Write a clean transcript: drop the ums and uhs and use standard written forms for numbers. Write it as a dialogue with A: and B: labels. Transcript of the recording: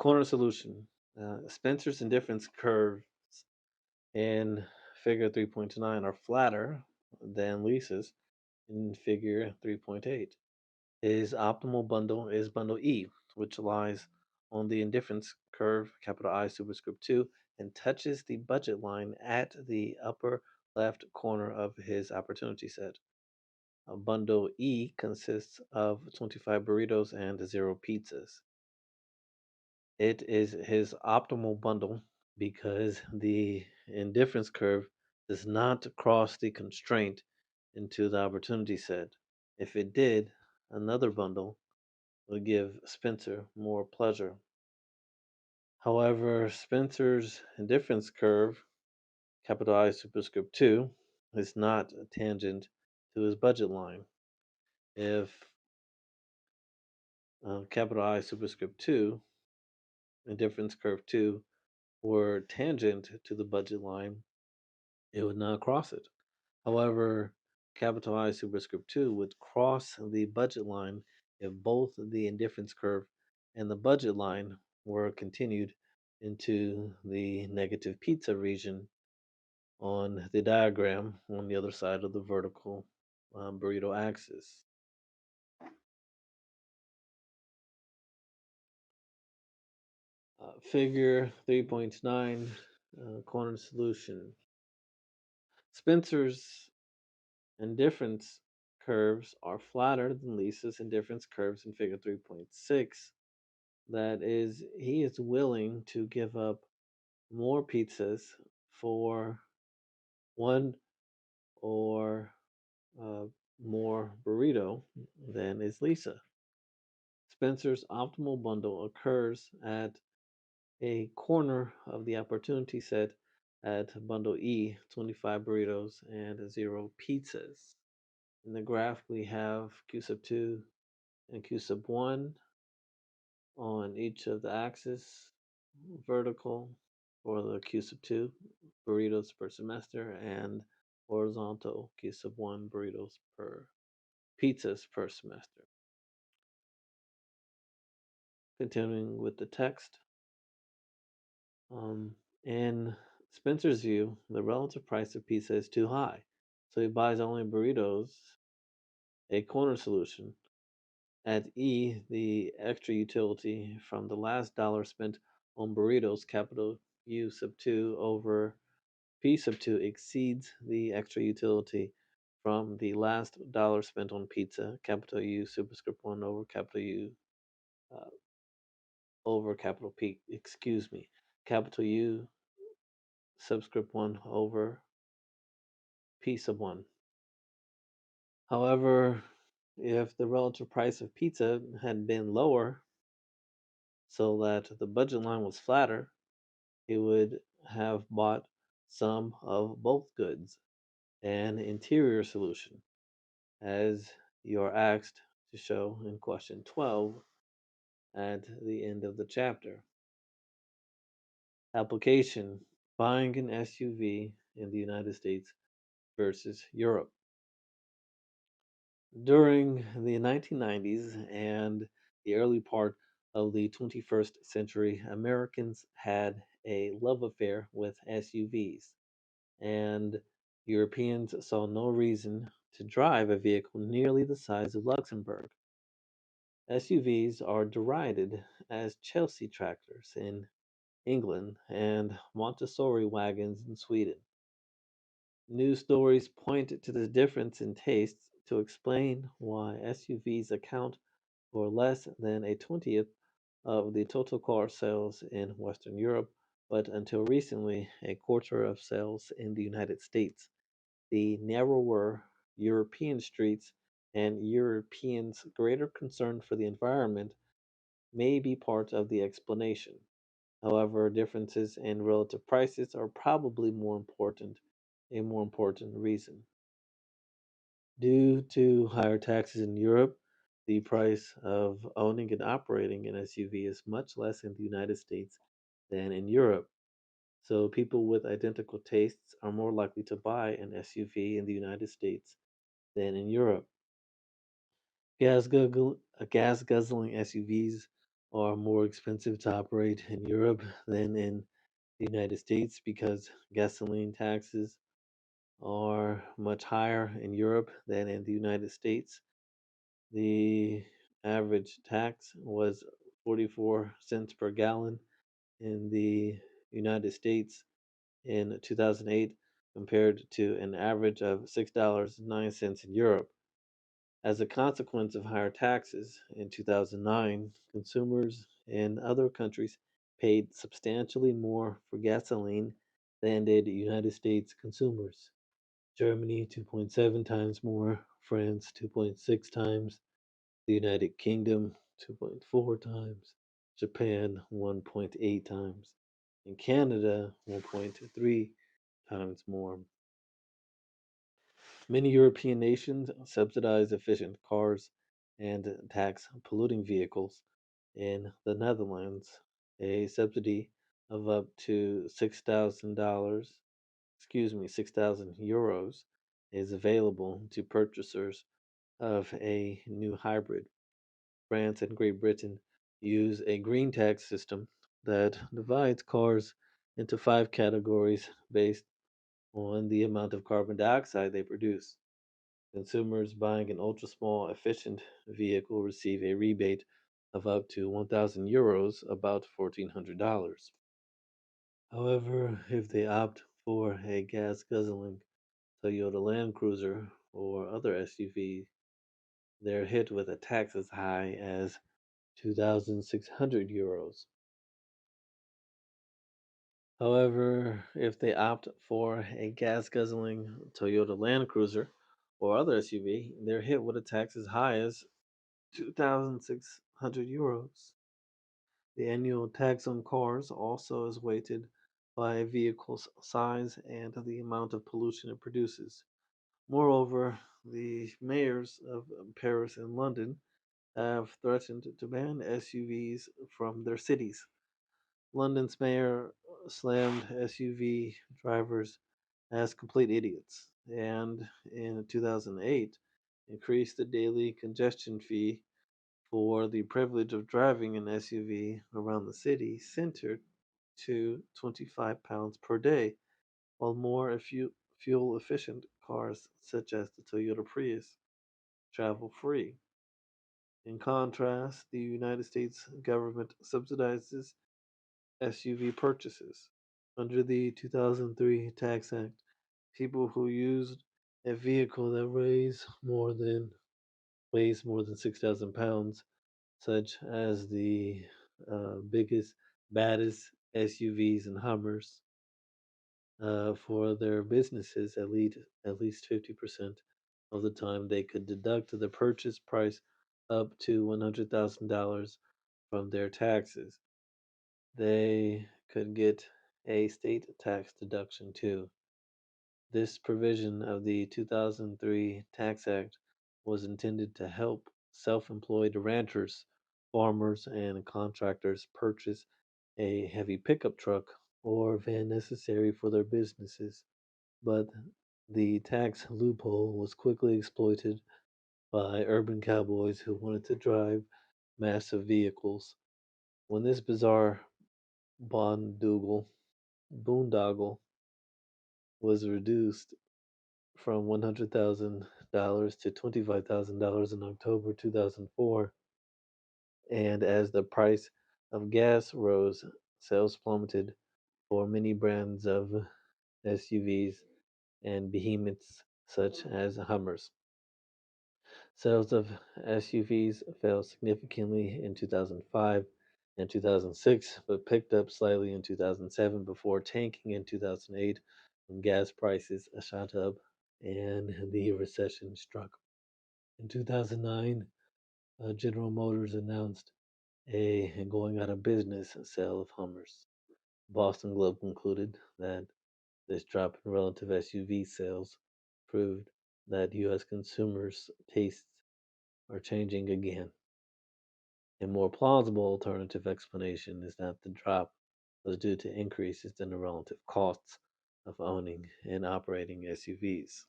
A: Corner solution. Spencer's indifference curves in figure 3.9 are flatter than Lisa's in figure 3.8. His optimal bundle is bundle E, which lies on the indifference curve, capital I superscript 2, and touches the budget line at the upper left corner of his opportunity set. Bundle E consists of 25 burritos and 0 pizzas. It is his optimal bundle because the indifference curve does not cross the constraint into the opportunity set. If it did, another bundle would give Spencer more pleasure. However, Spencer's indifference curve, capital I superscript 2, is not a tangent to his budget line. If capital I superscript 2, indifference curve 2, were tangent to the budget line, it would not cross it. However, capital I superscript 2 would cross the budget line if both the indifference curve and the budget line were continued into the negative pizza region on the diagram on the other side of the vertical burrito axis. Figure 3.9 corner solution. Spencer's indifference curves are flatter than Lisa's indifference curves in figure 3.6. That is, he is willing to give up more pizzas for one or uh, more burrito than is Lisa. Spencer's optimal bundle occurs at a corner of the opportunity set at bundle E, 25 burritos and 0 pizzas. In the graph, we have Q sub 2 and Q sub 1 on each of the axes, vertical for the Q sub 2 burritos per semester, and horizontal Q sub 1 burritos per pizzas per semester. Continuing with the text, in Spencer's view, the relative price of pizza is too high, so he buys only burritos, a corner solution. At E, the extra utility from the last dollar spent on burritos, capital U sub 2 over P sub 2 exceeds the extra utility from the last dollar spent on pizza, capital U superscript 1 over capital U uh, over capital P, excuse me, capital U subscript 1 over P sub 1. However, if the relative price of pizza had been lower so that the budget line was flatter, he would have bought some of both goods, an interior solution, as you are asked to show in question 12 at the end of the chapter. Application: buying an SUV in the United States versus Europe. During the 1990s and the early part of the 21st century, Americans had a love affair with SUVs, and Europeans saw no reason to drive a vehicle nearly the size of Luxembourg. SUVs are derided as Chelsea tractors in England and Montessori wagons in Sweden. News stories point to the difference in tastes to explain why SUVs account for less than a 20th of the total car sales in Western Europe, but until recently, a quarter of sales in the United States. The narrower European streets and Europeans' greater concern for the environment may be part of the explanation. However, differences in relative prices are probably a more important reason. Due to higher taxes in Europe, the price of owning and operating an SUV is much less in the United States than in Europe. So people with identical tastes are more likely to buy an SUV in the United States than in Gas guzzling SUVs are more expensive to operate in Europe than in the United States because gasoline taxes are much higher in Europe than in the United States. The average tax was 44 cents per gallon in the United States in 2008 compared to an average of $6.09 in Europe. As a consequence of higher taxes in 2009, consumers in other countries paid substantially more for gasoline than did United States consumers. Germany 2.7 times more, France 2.6 times, the United Kingdom 2.4 times, Japan 1.8 times, and Canada 1.3 times more. Many European nations subsidize efficient cars and tax polluting vehicles. In the Netherlands, a subsidy of up to $6,000, €6,000 is available to purchasers of a new hybrid. France and Great Britain use a green tax system that divides cars into five categories based on the amount of carbon dioxide they produce. Consumers buying an ultra small efficient vehicle receive a rebate of up to €1,000, about $1,400. However, if they opt for a gas guzzling Toyota Land Cruiser or other SUV, they're hit with a tax as high as €2,600. However, if they opt for a gas guzzling Toyota Land Cruiser or other SUV, they're hit with a tax as high as €2,600. The annual tax on cars also is weighted by a vehicle's size and the amount of pollution it produces. Moreover, the mayors of Paris and London have threatened to ban SUVs from their cities. London's mayor slammed SUV drivers as complete idiots and in 2008 increased the daily congestion fee for the privilege of driving an SUV around the city center to £25 per day, while more fuel efficient cars such as the Toyota Prius travel free. In contrast, the United States government subsidizes SUV purchases. Under the 2003 Tax Act, people who used a vehicle that weighs more than 6,000 pounds, such as the biggest, baddest SUVs and Hummers, for their businesses at least 50% of the time they could deduct the purchase price up to $100,000 from their taxes. They could get a state tax deduction too. This provision of the 2003 Tax Act was intended to help self employed ranchers, farmers, and contractors purchase a heavy pickup truck or van necessary for their businesses. But the tax loophole was quickly exploited by urban cowboys who wanted to drive massive vehicles. When this bizarre boondoggle, boondoggle was reduced from $100,000 to $25,000 in October 2004. And as the price of gas rose, sales plummeted for many brands of SUVs and behemoths such as Hummers. Sales of SUVs fell significantly in 2005 and 2006, but picked up slightly in 2007 before tanking in 2008 when gas prices shot up and the recession struck. In 2009, General Motors announced a going out of business sale of Hummers. Boston Globe concluded that this drop in relative SUV sales proved that U.S. consumers' tastes are changing again. A more plausible alternative explanation is that the drop was due to increases in the relative costs of owning and operating SUVs.